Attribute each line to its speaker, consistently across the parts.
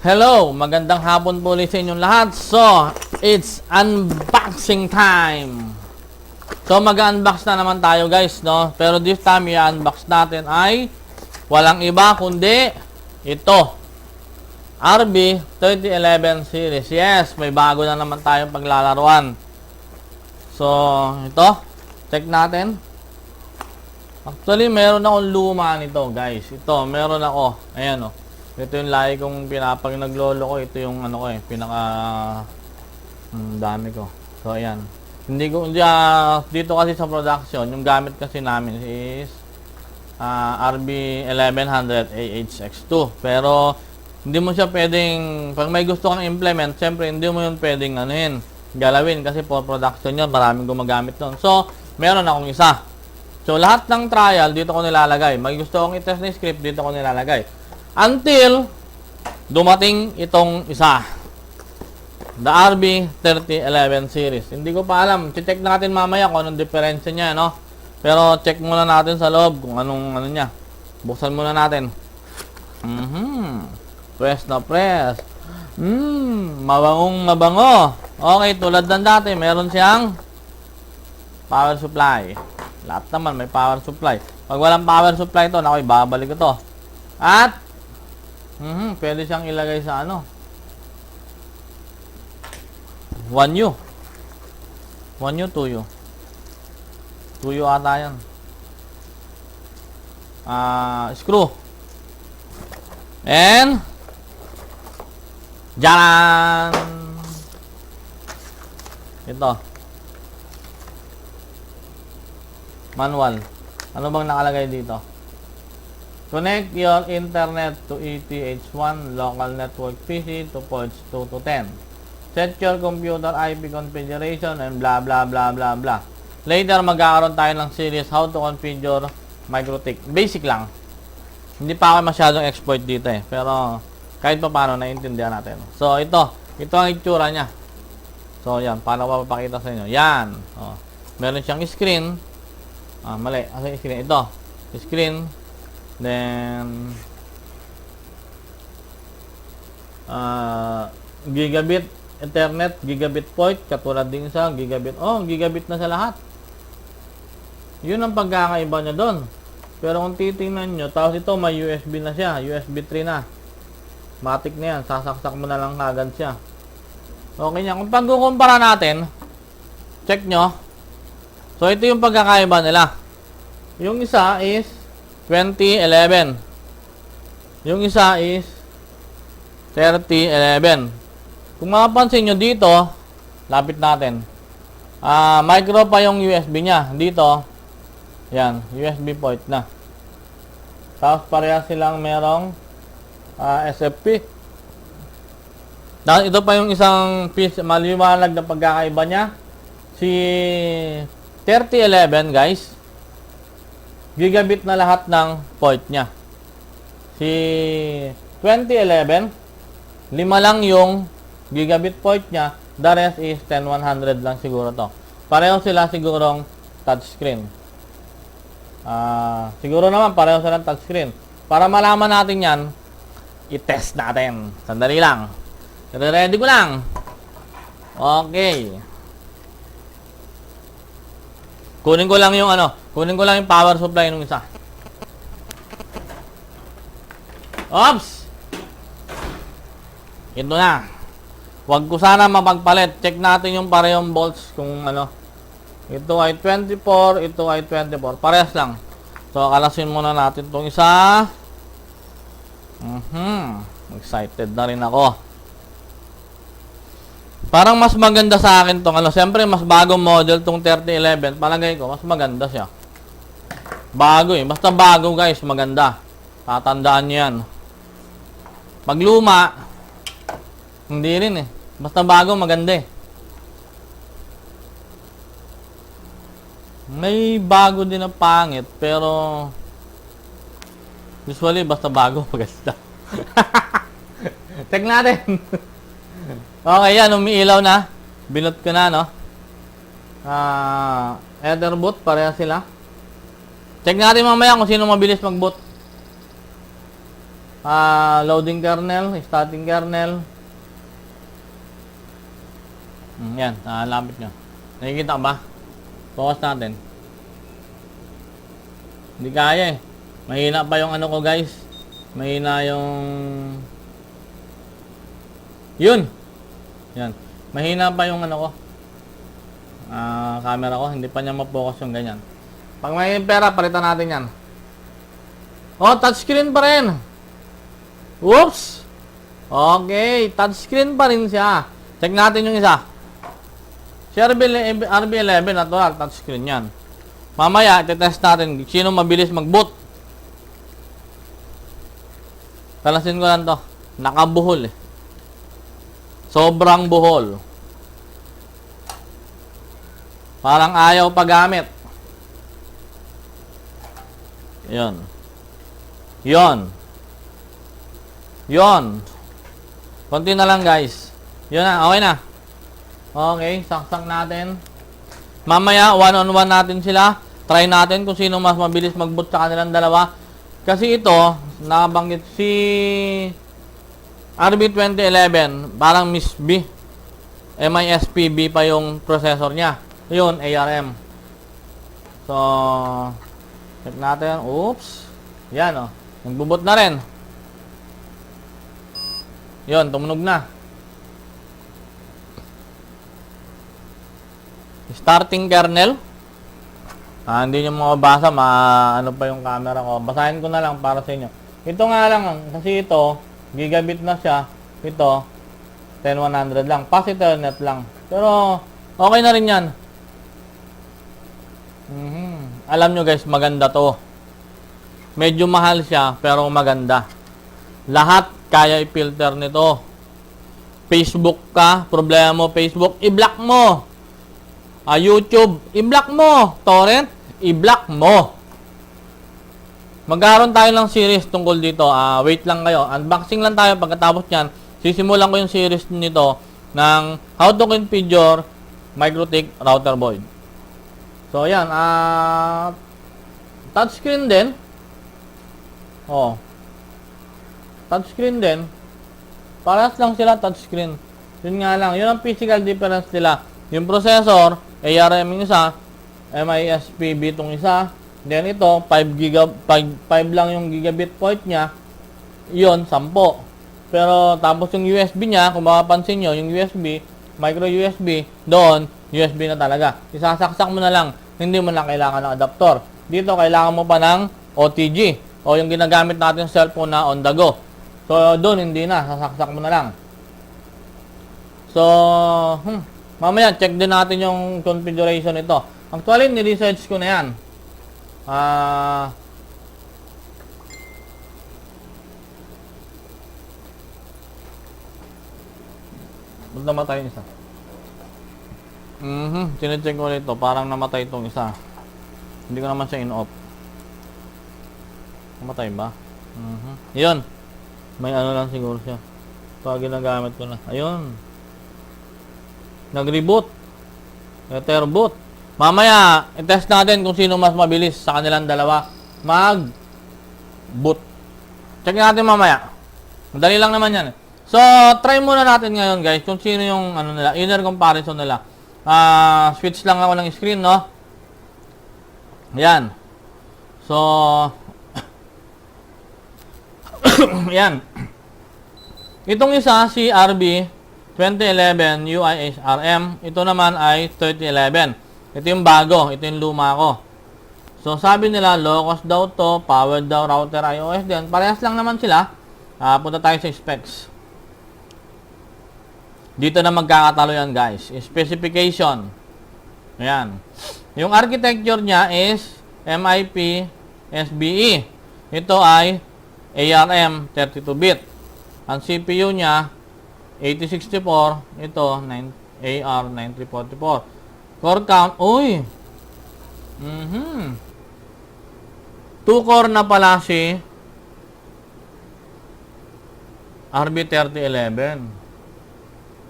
Speaker 1: Hello! Magandang hapon po ulit sa inyong lahat. So, it's unboxing time. So, mag-unbox na naman tayo guys, no? Pero this time, i-unbox natin ay walang iba kundi ito. RB 3011 series. Yes, may bago na naman tayong paglalaruan. So, ito. Check natin. Actually, meron akong luma nito guys. Ito, meron ako. Ayan o. Ito yung lagi kong pag naglolo ko, ito yung ano ko eh, dami ko. So ayan. Dito kasi sa production, yung gamit kasi namin is RB 1100 AHX2. Pero hindi mo siya pwedeng, pag may gusto kang implement, syempre hindi mo yun pwedeng galawin kasi for production yun, maraming gumagamit nun. So, meron akong isa. So, lahat ng trial, dito ko nilalagay. May gusto kong i-test na script, dito ko nilalagay. Until dumating itong isa. The RB 3011 series. Hindi ko pa alam. Check natin mamaya kung anong diferensya niya, no? Pero check muna natin sa loob kung anong ano niya. Buksan muna natin. Press na press. Mabangong mabango. Okay, tulad ng dati, meron siyang power supply. Lahat naman may power supply. Pag walang power supply ito, naku, babalik ko to. At pwede siyang ilagay sa 1U. 1U, 2U. 2U ata yan. Screw. And jaran! Ito. Manual. Ano bang nakalagay dito? Connect your internet to ETH1 local network PC to ports 2 to 10. Set your computer IP configuration and blah blah blah blah blah. Later magkakaroon tayo ng series how to configure MikroTik. Basic lang. Hindi pa ako masyadong expert dito eh. Pero kahit pa paano naiintindihan natin. So ito ang itsura niya. So yan, paano mapapakita sa inyo? Yan. Oh. Meron siyang screen. Mali. Ano yung screen? Ito. Screen. Then gigabit Ethernet, gigabit port, katulad din sa gigabit. Gigabit na sa lahat. Yun ang pagkakaiba niya doon. Pero kung titingnan nyo, tapos ito may USB na siya, USB 3 na. Matic na yan, sasaksak mo na lang kagad siya. Okay niya. Kung pagkukumpara natin, check nyo. So ito yung pagkakaiba nila. Yung isa is 2011. Yung isa is 3011. Kung mapapansin nyo dito, lapit natin. Micro pa yung USB niya. Dito, yan, USB port na. Tapos pareha silang merong SFP. Tapos ito pa yung isang piece, maliwanag na pagkakaiba niya. Si 3011 guys, gigabit na lahat ng port niya. Si 2011, 5 lang yung gigabit port niya. The rest is 10100 lang siguro to. Pareho sila sigurong touchscreen. Siguro naman pareho sila touchscreen. Para malaman natin yan, i-test natin. Sandali lang. Ready ko lang. Okay. Kunin ko lang yung power supply nung isa. Oops! Ito na. Huwag ko sana mapagpalit. Check natin yung parehong bolts kung ano. Ito ay 24, ito ay 24. Parehas lang. So, kalasin muna natin itong isa. Excited na rin ako. Parang mas maganda sa akin tong siyempre mas bagong model tong 3011. Palagay ko mas maganda siya. Bago eh. Basta bago guys, maganda. Tatandaan niyo yan. Pag luma, hindi rin eh. Basta bago, maganda eh. May bago din na pangit, pero usually basta bago, maganda. Check natin. Okay, yan, umiilaw na. Binot ko na, no? Etherboot, pareha sila. Check natin mamaya kung sino mabilis mag-boot. Loading kernel, starting kernel. Yan, lapit nyo. Nakikita ba? Focus natin. Hindi kaya eh. Mahina pa yung ano ko guys. Mahina yung... Yun! Yan. Mahina pa yung ano ko. Camera ko. Hindi pa niya ma-focus yung ganyan. Pag may pera, palitan natin yan. Oh, touchscreen pa rin. Oops! Okay, touchscreen pa rin siya. Check natin yung isa. Si RB11, natural, touchscreen yan. Mamaya, iti-test natin sino mabilis mag-boot. Talasin ko lang to. Nakabuhol eh. Sobrang buhol. Parang ayaw paggamit. Yun. Yun. Yun. Konti na lang guys. Yun na, okay na. Okay, saksak natin. Mamaya, one-on-one natin sila. Try natin kung sino mas mabilis mag-boot sa kanilang dalawa. Kasi ito, nakabanggit si RB2011, parang Miss B. MISPB pa yung processor niya. Yun, ARM. So, check natin. Oops. Yan, oh. Nagbubot na rin. Yun, tumunog na. Starting kernel. Hindi nyo mababasa, ano pa yung camera ko. Basahin ko na lang para sa inyo. Ito nga lang, kasi ito, gigabit na siya. Ito, 10100 lang. Pass Ethernet lang. Pero, okay na rin yan. Alam nyo guys, maganda to. Medyo mahal siya, pero maganda. Lahat kaya i-filter nito. Facebook ka, problema mo Facebook, i-block mo. YouTube, i-block mo. Torrent, i-block mo. Magkaroon tayo ng series tungkol dito. Wait lang kayo. Unboxing lang tayo. Pagkatapos yan, sisimulan ko yung series nito ng how to configure MikroTik router board. So, yan. Touchscreen din. Oh. Touchscreen din. Parehas lang sila touchscreen. Yun nga lang. Yun ang physical difference nila. Yung processor, ARM yung isa, MISPB itong isa. Then ito, 5 lang yung gigabit port niya. Yun, 10. Pero tapos yung USB niya, kung mapapansin nyo, yung USB, micro USB, doon, USB na talaga. Isasaksak mo na lang. Hindi mo na kailangan ng adapter. Dito, kailangan mo pa ng OTG. O yung ginagamit natin sa cellphone na on the go. So, doon, hindi na. Sasaksak mo na lang. So, mamaya, check din natin yung configuration nito. Actually, ni-research ko na yan. Ba't namatay yung isa? Sinecheck ko nito. Parang namatay itong isa. Hindi ko naman siya in-off. Namatay ba? Yun. May ano lang siguro siya. Pag ginagamit ko na. Ayun. Nag-reboot. Etherboot. Mamaya, i-test natin kung sino mas mabilis sa kanilang dalawa mag-boot. Check natin mamaya. Madali lang naman yan. So, try muna natin ngayon guys kung sino yung ano nila, inner comparison nila. Switch lang ako ng screen, no? Yan. So, yan. Itong isa, si RB 2011 UIHRM. Ito naman ay 3011. Ito yung bago. Ito yung luma ko. So, sabi nila, low cost daw to, powered daw, router iOS din. Parehas lang naman sila. Punta tayo sa specs. Dito na magkakatalo yan, guys. Specification. Ayan. Yung architecture niya is MIP SBE. Ito ay ARM 32-bit. Ang CPU niya 8064, ito AR9344. Core count, uy. 2 core na pala si RB3011.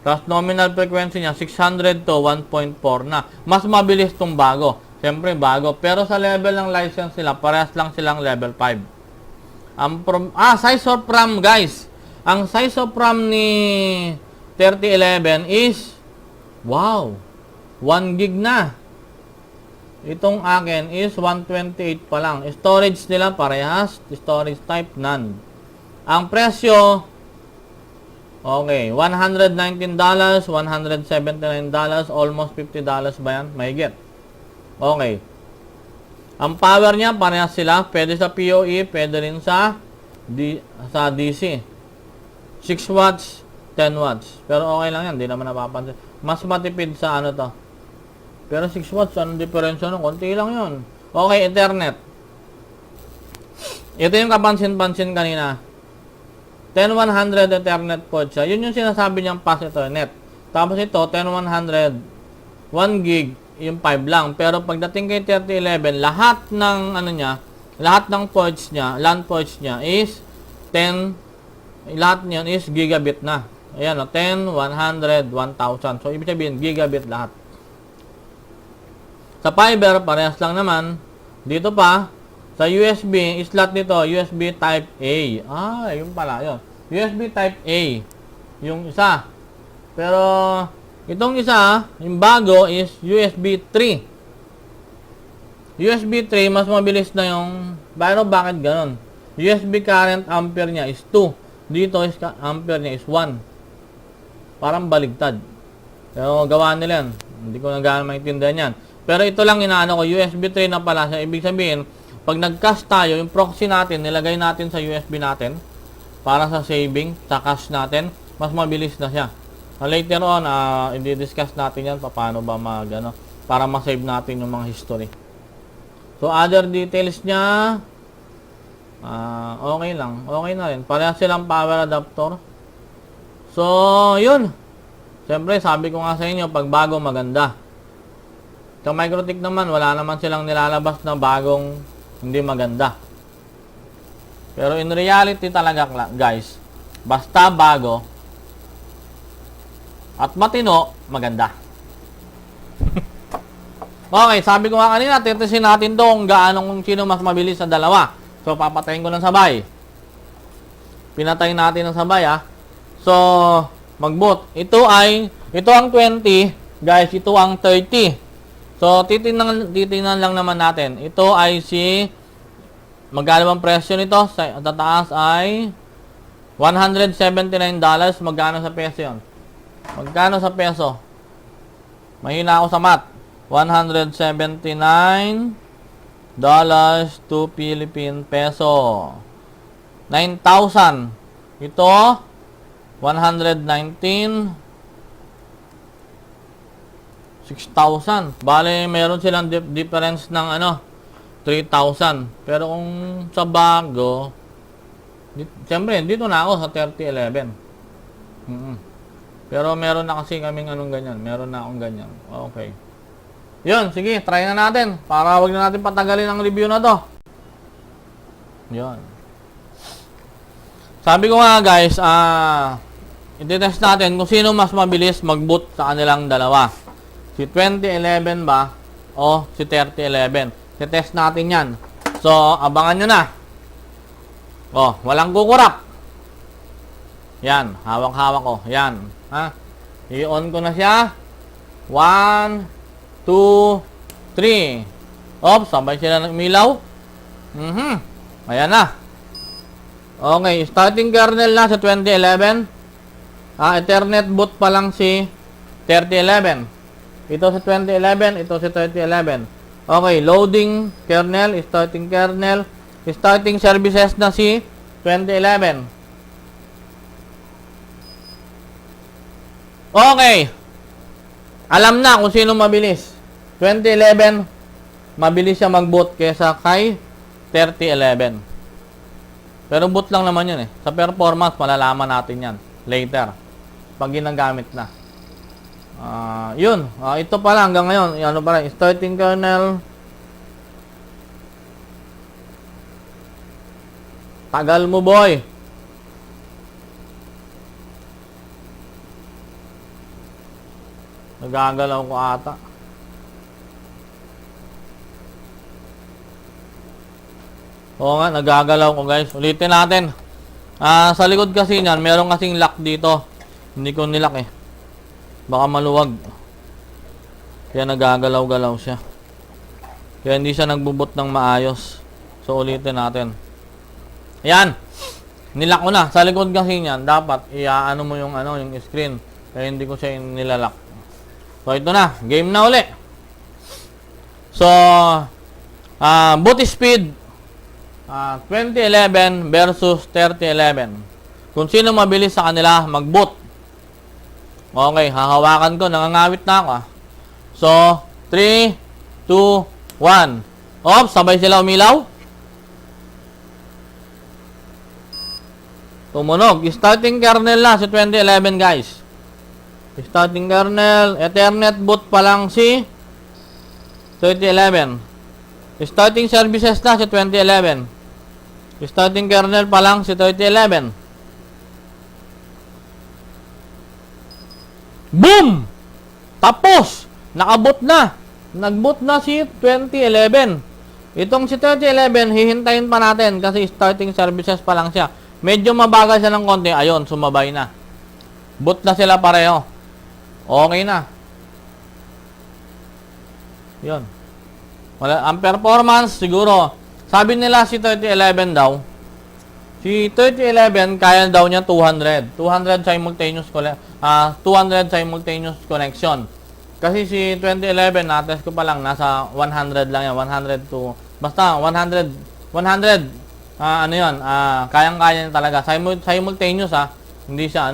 Speaker 1: Tapos nominal frequency niya 600 to 1.4 na. Mas mabilis tong bago. Siyempre bago, pero sa level ng license nila, parehas lang silang level 5. Size of RAM, guys. Ang size of RAM ni 3011 is, wow, 1 gig na. Itong akin is 128 pa lang. Storage nila parehas. Storage type, none. Ang presyo, okay, $119, $179, almost $50 ba yan? Mahigit. Okay. Ang power niya, parehas sila. Pwede sa PoE, pwede rin sa DC. 6 watts, 10 watts. Pero okay lang yan, hindi naman napapansin. Mas matipid sa ano to. Pero 6 watts, anong diferensya nun? Konti lang yun. Okay, Ethernet. Ito yung kapansin-pansin kanina. 10100 Ethernet port siya. Yun yung sinasabi niyang pass Ethernet. Tapos ito, 10100, 1 gig, yung 5 lang. Pero pagdating kay 3011, lahat ng ano niya, lahat ng ports niya, LAN ports niya is 10, lahat niyan is gigabit na. Ayan, 10, 100, 1000. So, ibig sabihin, gigabit lahat. Sa fiber, parehas lang naman. Dito pa, sa USB, slot nito, USB Type A. Yun pala, yun. USB Type A. Yung isa. Pero, itong isa, yung bago is USB 3. USB 3, mas mabilis na yung, pero bakit ganon? USB current ampere niya is 2. Dito is ampere niya is 1. Parang baligtad. Pero gawa nila yan. Hindi ko na gaano maintindihan yan. Pero ito lang inaano ko, USB 3 na pala siya. Ibig sabihin, pag nag-cache tayo, yung proxy natin, nilagay natin sa USB natin para sa saving, sa cache natin, mas mabilis na siya. Later on, i-discuss natin yan paano ba para ma-save natin yung mga history. So, other details niya, okay lang. Okay na rin. Parehas silang power adapter. So, yun. Siyempre, sabi ko nga sa inyo, pag bago, maganda. Sa Microtik naman, wala naman silang nilalabas na bagong hindi maganda. Pero in reality talaga, guys, basta bago at matino, maganda. Okay, sabi ko nga kanina, titisin natin to kung kung sino mas mabilis sa dalawa. So, papatayin ko ng sabay. Pinatayin natin ng sabay, So, mag-boot. Ito ang 20, guys, ito ang 30. So, titingnan lang naman natin. Ito ay magkano ang presyo nito? Sa taas ay $179. Magkano sa peso yun? Magkano sa peso? Mahina ako sa math. $179 to Philippine peso. 9,000. Ito, 119. 6,000. Bale, meron silang difference ng 3,000. Pero kung sa bago, siyempre, dito na ako sa 3011. Pero meron na kasi kaming ganyan. Meron na akong ganyan. Okay. Yun, sige, try na natin. Para wag na natin patagalin ang review na to. Yun. Sabi ko nga guys, i-test natin kung sino mas mabilis mag-boot sa kanilang dalawa. Si 2011 ba o si 3011. I-test natin yan. So, abangan nyo na. Walang kukurap. Yan, hawak-hawak ko. Yan. I-on ko na siya. 1, 2, 3. Sabay sila nagmilaw. Ayan na. Okay, starting kernel na sa 2011. Ethernet boot pa lang si 3011. Ito sa 2011, ito sa 3011. Okay, loading kernel, starting kernel, starting services na si 2011. Okay. Alam na kung sino mabilis. 2011, mabilis siya mag-boot kesa kay 3011. Pero boot lang naman yun Sa performance, malalaman natin yan later. Pag ginagamit na. Yun. Ito pa lang hanggang ngayon. Ano pa lang, starting kernel. Tagal mo, boy. Nagagalaw ko ata. Okay. Oo nga, nagagalaw ko guys. Ulitin natin. Sa likod kasi niyan, meron kasing lock dito. Hindi ko nilock eh. Baka maluwag. Kaya nagagalaw-galaw siya. Kaya hindi siya nagbubot ng maayos. So ulitin natin. Ayan. Nilock ko na. Sa likod kasi niyan, dapat iaano mo yung yung screen. Kaya hindi ko siya nilalak. So ito na, game na uli. So boot speed 2011 versus 3011. Kung sino mabilis sa kanila mag-boot. Okay, hahawakan ko, nangangawit na ako. So 3 2 1. Sabay sila umilaw. Tumunog. Starting kernel na si 2011 guys. Starting kernel, Ethernet boot pa lang si 3011. Starting services na si 2011. Starting kernel pa lang si 3011. Boom! Tapos! Nakaboot na. Nagboot na si 2011. Itong si 3011, hihintayin pa natin kasi starting services pa lang siya. Medyo mabagal siya ng konti. Ayun, sumabay na. Boot na sila pareho. Okay na. Yun. Ang performance, siguro, sabi nila si 3011 daw, si 3011, kaya daw niya 200. 200 simultaneous connection. Kasi si 2011, natest ko pa lang, nasa 100 lang yan. 100 to, basta 100, kayang-kaya niya talaga. Simultaneous hindi siya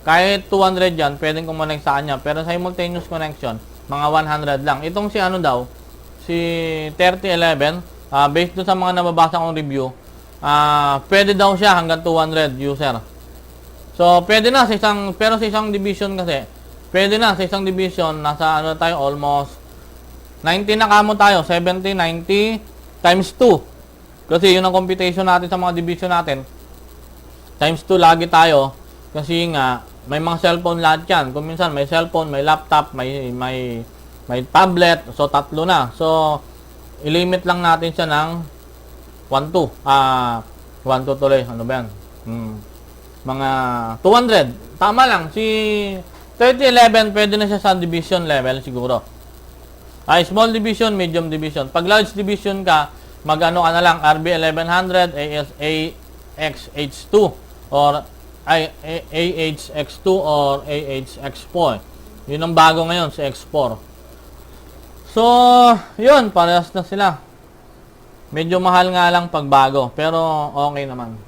Speaker 1: kahit 200 yan, pwedeng kumonect sa kanya. Pero simultaneous connection, mga 100 lang. Itong si si 3011, based doon sa mga nababasa kong review, pwede daw siya hanggang 200 user. So, pwede na sa isang division kasi, pwede na sa isang division, nasa tayo, almost 90 na kamo tayo, 70, 90, times 2. Kasi yun ang computation natin sa mga division natin. Times 2 lagi tayo, kasi nga, may mga cellphone lahat yan. Kung minsan may cellphone, may laptop, may tablet, so tatlo na. So, ilimit lang natin siya ng 1, 2. 1, 2 tuloy. Ano ba yan? Mga 200. Tama lang. Si 3011, pwede na siya sa division level siguro. Small division, medium division. Pag large division ka, mag-ano ka na lang, RB1100, AXH2, or AHX2 or AHX4. Yun ang bago ngayon, si X4. So, yun, parehas na sila. Medyo mahal nga lang pag bago, pero okay naman.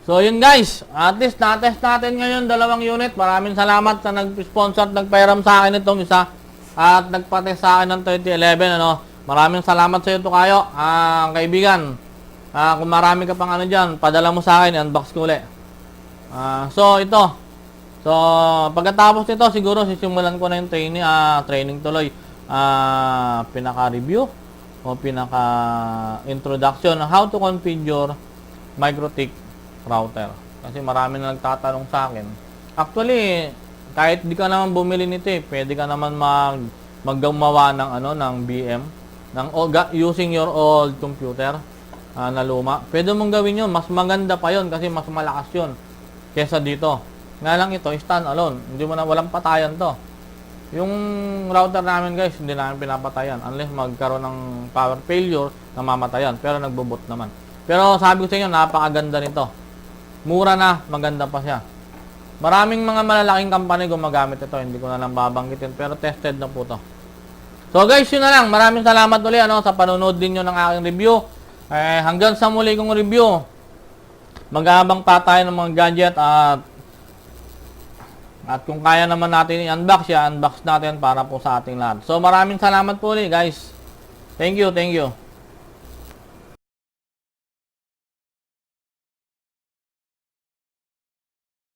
Speaker 1: So, yun guys, at least na-test natin ngayon 2 unit. Maraming salamat sa nag-sponsor at nagpairam sa akin itong isa at nagpatest sa akin ng 3011. Maraming salamat sa iyo to kayo, kaibigan. Kung marami ka pang dyan, padala mo sa akin, unbox ko ulit. So, ito. So, pagkatapos nito, siguro sisimulan ko na yung training tuloy. Pinaka-review o pinaka-introduction on how to configure MikroTik router. Kasi marami na nagtatanong sa akin. Actually, kahit di ka naman bumili nito pwede ka naman maggawa ng BM using your old computer. Na luma. Pwede mong gawin yun. Mas maganda pa yun kasi mas malakas yun kesa dito. Nga lang ito, stand alone. Walang patayan to. Yung router namin guys, hindi namin pinapatayan unless magkaroon ng power failure na mamatayan. Pero nagbo-boot naman. Pero sabi ko sa inyo, napakaganda nito. Mura na, maganda pa siya. Maraming mga malalaking company gumagamit ito. Hindi ko na lang babanggitin. Pero tested na po to. So guys, yun na lang. Maraming salamat ulit sa panonood din nyo ng aking review. Hanggang sa muli kong review, mag-aabang pa tayo ng mga gadget at kung kaya naman natin i-unbox unbox natin para po sa ating lahat. So maraming salamat po ulit guys. Thank you.